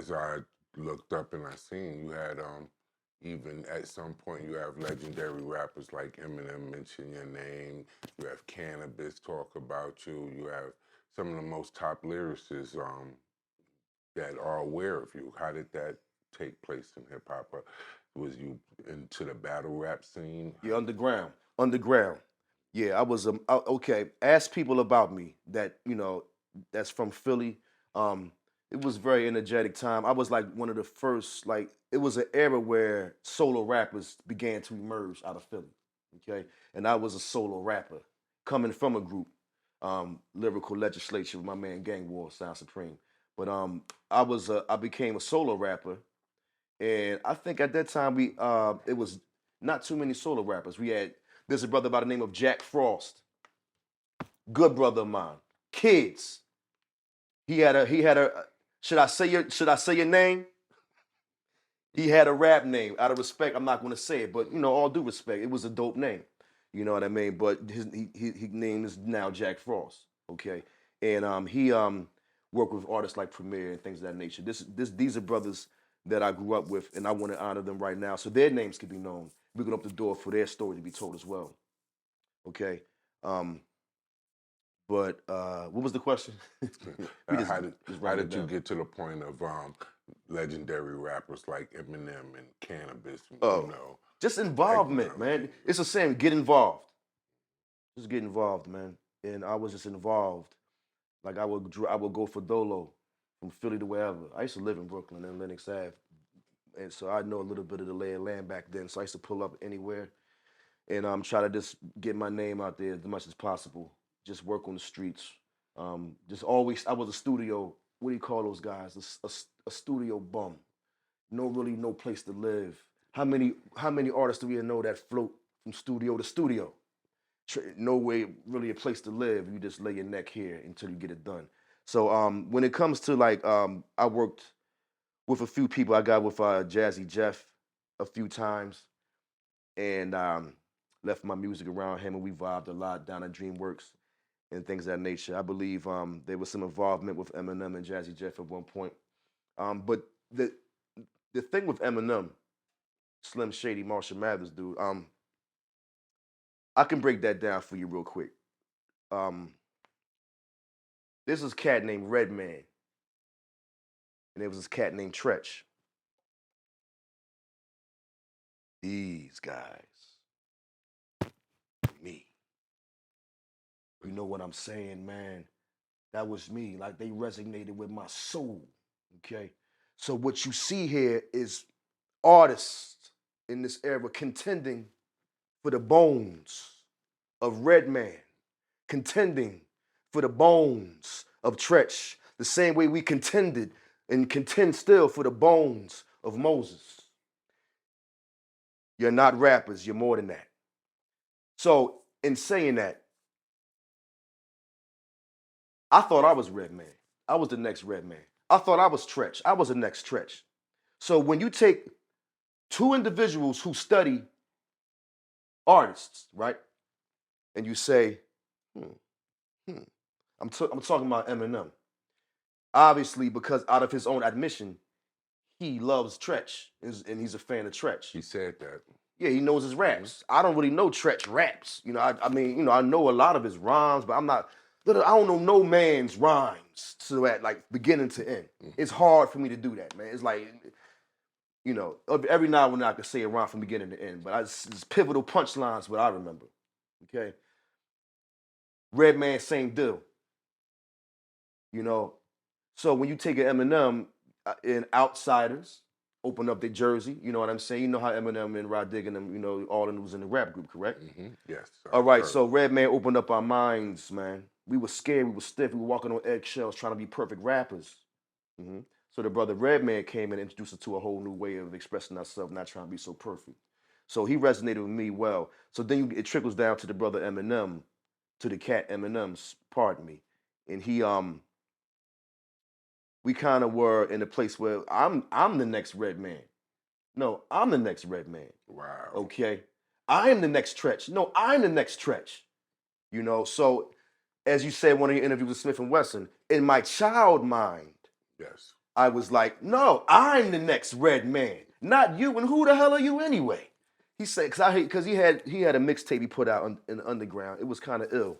as I looked up and I seen, you had even at some point you have legendary rappers like Eminem mention your name. You have Cannabis talk about you. You have some of the most top lyricists that are aware of you. How did that take place in hip hop? Was you into the battle rap scene? Yeah, underground. Underground. Yeah, I was okay. Ask people about me that that's from Philly. It was very energetic time. I was like one of the first. Like it was an era where solo rappers began to emerge out of Philly. Okay, and I was a solo rapper coming from a group, Lyrical Legislature with my man Gang War, Sound Supreme. But I became a solo rapper, and I think at that time it was not too many solo rappers. There's a brother by the name of Jack Frost, good brother of mine. Kids. He had a should I say your name? He had a rap name. Out of respect, I'm not gonna say it, but all due respect, it was a dope name. You know what I mean? But his name is now Jack Frost. Okay. And he worked with artists like Premier and things of that nature. These are brothers that I grew up with, and I want to honor them right now, so their names can be known. We open up the door for their story to be told as well. Okay. Um, but what was the question? we just how did just how writing it did you down. get to the point of legendary rappers like Eminem and Cannabis? Oh, just involvement, man. Acknowledging you. It's the same. Get involved. Just get involved, man. And I was just involved. Like I would go for Dolo from Philly to wherever. I used to live in Brooklyn and Lenox Ave, and so I know a little bit of the lay of land back then. So I used to pull up anywhere and try to just get my name out there as much as possible. Just work on the streets. Just always, I was a studio. What do you call those guys? A studio bum. No place to live. How many artists do we know that float from studio to studio? No way really a place to live. You just lay your neck here until you get it done. So when it comes to like I worked with a few people. I got with Jazzy Jeff a few times, and left my music around him, and we vibed a lot down at DreamWorks and things of that nature. I believe there was some involvement with Eminem and Jazzy Jeff at one point. But the thing with Eminem, Slim Shady, Marshall Mathers, dude, I can break that down for you real quick. Um, This is a cat named Redman, and there was this cat named Tretch. These guys, me. You know what I'm saying, man? That was me. Like they resonated with my soul. Okay. So what you see here is artists in this era contending for the bones of Redman, contending for the bones of Tretch, the same way we contended and contend still for the bones of Moses. You're not rappers, you're more than that. So, in saying that, I thought I was Redman. I was the next Redman. I thought I was Tretch. I was the next Tretch. So, when you take two individuals who study artists, right, and you say, hmm, hmm, I'm talking about Eminem. Obviously, because out of his own admission, he loves Tretch and he's a fan of Tretch. He said that. Yeah, he knows his raps. I don't really know Tretch raps. I mean, I know a lot of his rhymes, but I don't know no man's rhymes to that, like, beginning to end. It's hard for me to do that, man. It's like, every now and then I can say a rhyme from beginning to end, but it's pivotal punchlines, what I remember. Okay? Redman, same deal. So when you take an Eminem in Outsiders, open up their jersey, you know what I'm saying? You know how Eminem and Rod Digg and them, all of them was in the rap group, correct? Yes. All right, so Redman opened up our minds, man. We were scared, we were stiff, we were walking on eggshells trying to be perfect rappers. So the brother Redman came and introduced us to a whole new way of expressing ourselves, not trying to be so perfect. So he resonated with me well. So then it trickles down to the brother Eminem, to the cat Eminem's, pardon me. And we kind of were in a place where I'm the next Redman. No, I'm the next Redman. Wow. Okay. I am the next Tretch. No, I'm the next Tretch. So as you said in one of your interviews with Smith and Wesson, in my child mind, Yes. I was like, no, I'm the next Red Man, not you. And who the hell are you anyway? He said, because he had a mixtape he put out in the underground. It was kind of ill.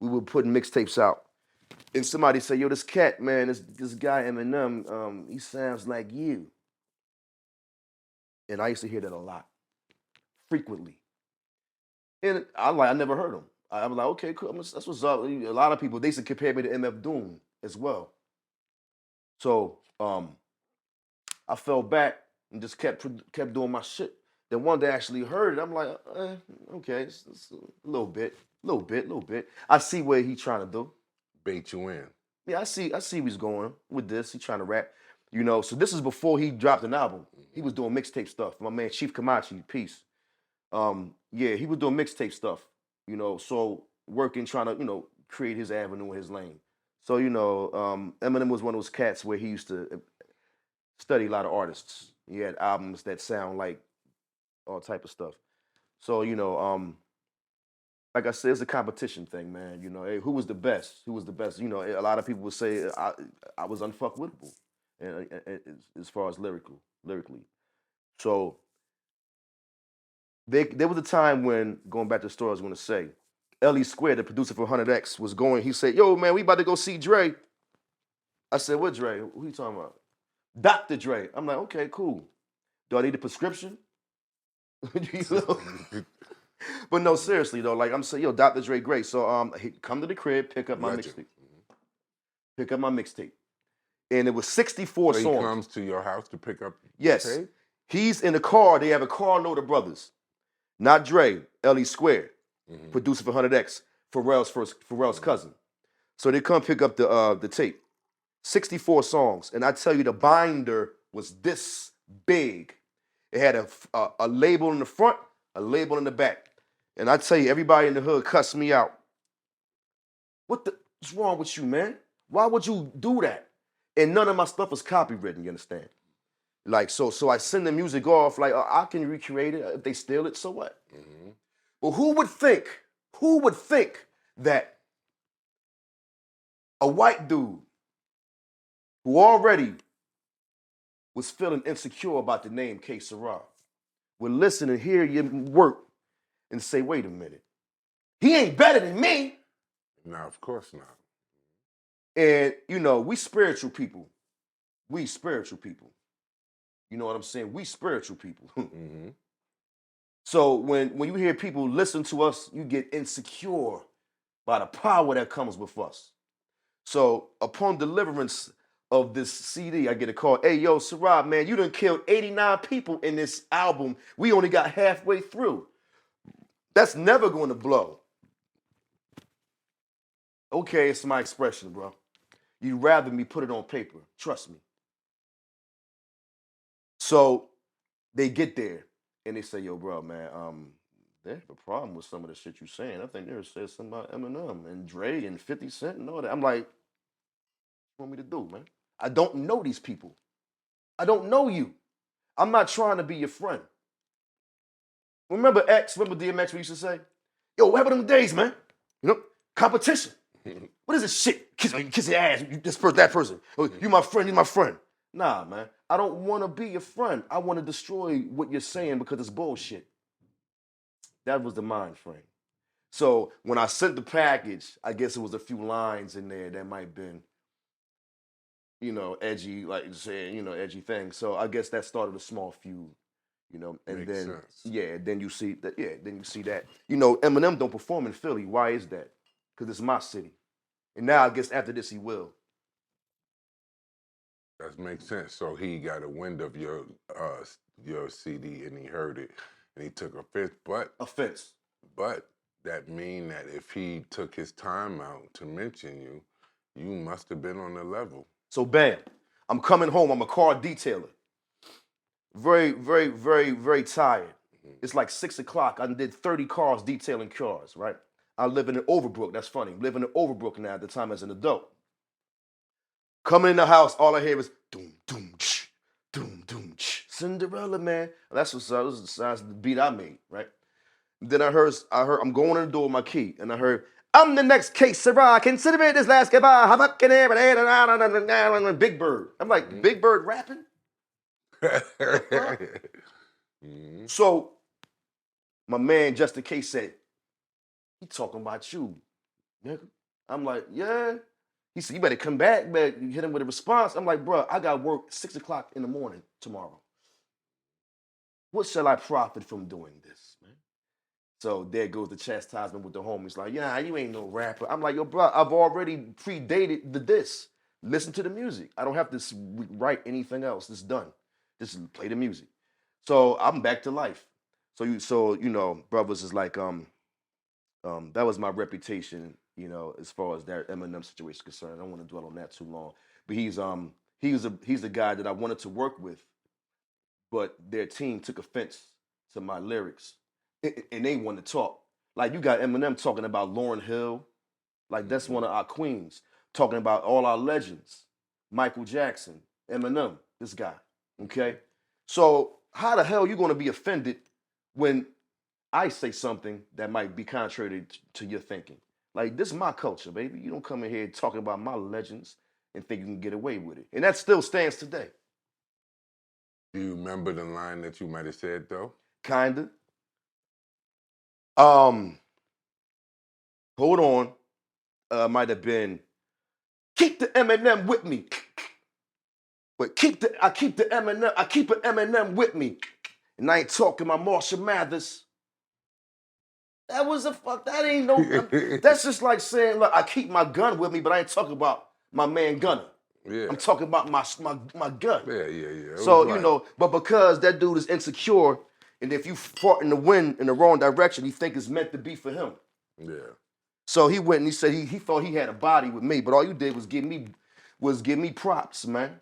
We were putting mixtapes out. And somebody said, yo, this cat, man, this guy Eminem, he sounds like you. And I used to hear that a lot, frequently. And I never heard him. I was like, okay, cool. That's what's up. A lot of people, they used to compare me to MF Doom as well. So I fell back and just kept doing my shit. Then one day I actually heard it. I'm like, okay, it's a little bit. I see what he's trying to do. Bait you in. Yeah, I see where he's going with this. He's trying to rap. You know, so this is before he dropped an album. He was doing mixtape stuff. My man Chief Kamachi, peace. Yeah, he was doing mixtape stuff. You know, so working, trying to, you know, create his avenue and his lane. So, you know, Eminem was one of those cats where he used to study a lot of artists. He had albums that sound like all type of stuff. So, you know, like I said, it's a competition thing, man. You know, hey, who was the best? Who was the best? You know, a lot of people would say I was unfuckwittable, and as far as lyrically. So there was a time when, going back to the story I was going to say, L.E. Square, the producer for 100X, was going. He said, "Yo, man, we about to go see Dre." I said, "What Dre? Who you talking about?" Dr. Dre. I'm like, "Okay, cool. Do I need a prescription?" You know? But no, seriously though, like I'm saying, yo, Dr. Dre, great. So he come to the crib, pick up my mixtape. Pick up my mixtape. And it was 64 so songs. He comes to your house to pick up yes. the tape? He's in the car. They have a car load of brothers. Not Dre, L.E. Square, producer for 100X, Pharrell's cousin. So they come pick up the tape. 64 songs. And I tell you, the binder was this big. It had a label in the front, a label in the back. And I tell you, everybody in the hood cussed me out. What's wrong with you, man? Why would you do that? And none of my stuff was copywritten, you understand? Like, so I send the music off, like, I can recreate it. If they steal it, so what? Well, who would think that a white dude who already was feeling insecure about the name Ksrrah would listen and hear your work and say, wait a minute, he ain't better than me. No, of course not. And, you know, we spiritual people. You know what I'm saying? We spiritual people. So when you hear people listen to us, you get insecure by the power that comes with us. So upon deliverance of this CD, I get a call. Hey, yo, Ksrrah, man, you done killed 89 people in this album. We only got halfway through. That's never going to blow. Okay, it's my expression, bro. You'd rather me put it on paper. Trust me. So they get there and they say, yo, bro, man, there's a problem with some of the shit you're saying. I think they said something about Eminem and Dre and 50 Cent and all that. I'm like, what you want me to do, man? I don't know these people. I don't know you. I'm not trying to be your friend. Remember DMX, we used to say, yo, what happened to them days, man? You know, competition. What is this shit? Kiss your ass, this person, that person. You my friend, you my friend. Nah, man. I don't want to be your friend. I want to destroy what you're saying because it's bullshit. That was the mind frame. So when I sent the package, I guess it was a few lines in there that might have been, you know, edgy, like saying, you know, edgy things. So I guess that started a small feud, you know, and Makes then sense. yeah, then you see that, you know, Eminem don't perform in Philly. Why is that? Because it's my city. And now I guess after this he will. That makes sense. So he got a wind of your CD and he heard it and he took offense. But that mean that if he took his time out to mention you, you must have been on the level. So bam, I'm coming home. I'm a car detailer. Very, very, very, very tired. It's like 6 o'clock. I did 30 cars detailing cars, right? I live in Overbrook. That's funny. I'm living in Overbrook now at the time as an adult. Coming in the house, all I hear is doom, doom, ch, doom, doom, ch. Cinderella, man. That's what the beat I made, right? Then I heard I'm going in the door with my key, and I heard, I'm the next Ksrrah. Consider me this last goodbye. Big Bird. I'm like, Big Bird rapping? So my man Just in Case said, he talking about you, nigga. I'm like, yeah. He said, you better come back, but you hit him with a response. I'm like, bro, I got work 6 o'clock in the morning tomorrow. What shall I profit from doing this, man? So there goes the chastisement with the homies. Like, yeah, you ain't no rapper. I'm like, yo, bro, I've already predated the diss. Listen to the music. I don't have to write anything else. It's done. Just play the music. So I'm back to life. So you know, brothers is like, that was my reputation, you know, as far as that Eminem situation is concerned. I don't want to dwell on that too long. But he's the guy that I wanted to work with, but their team took offense to my lyrics, and they want to talk. Like you got Eminem talking about Lauryn Hill, like that's one of our queens, talking about all our legends, Michael Jackson, Eminem, this guy. Okay, so how the hell you gonna be offended when I say something that might be contrary to your thinking? Like, this is my culture, baby. You don't come in here talking about my legends and think you can get away with it. And that still stands today. Do you remember the line that you might have said, though? Kinda. Hold on. Might have been, keep the Eminem with me. But I keep an Eminem with me. And I ain't talking my Marshall Mathers. That ain't no, that's just like saying, look, I keep my gun with me, but I ain't talking about my man Gunner. Yeah. I'm talking about my gun. Yeah. So, you know, but because that dude is insecure, and if you fart in the wind in the wrong direction, he think it's meant to be for him. Yeah. So he went and he said he thought he had a body with me, but all you did was give me props, man.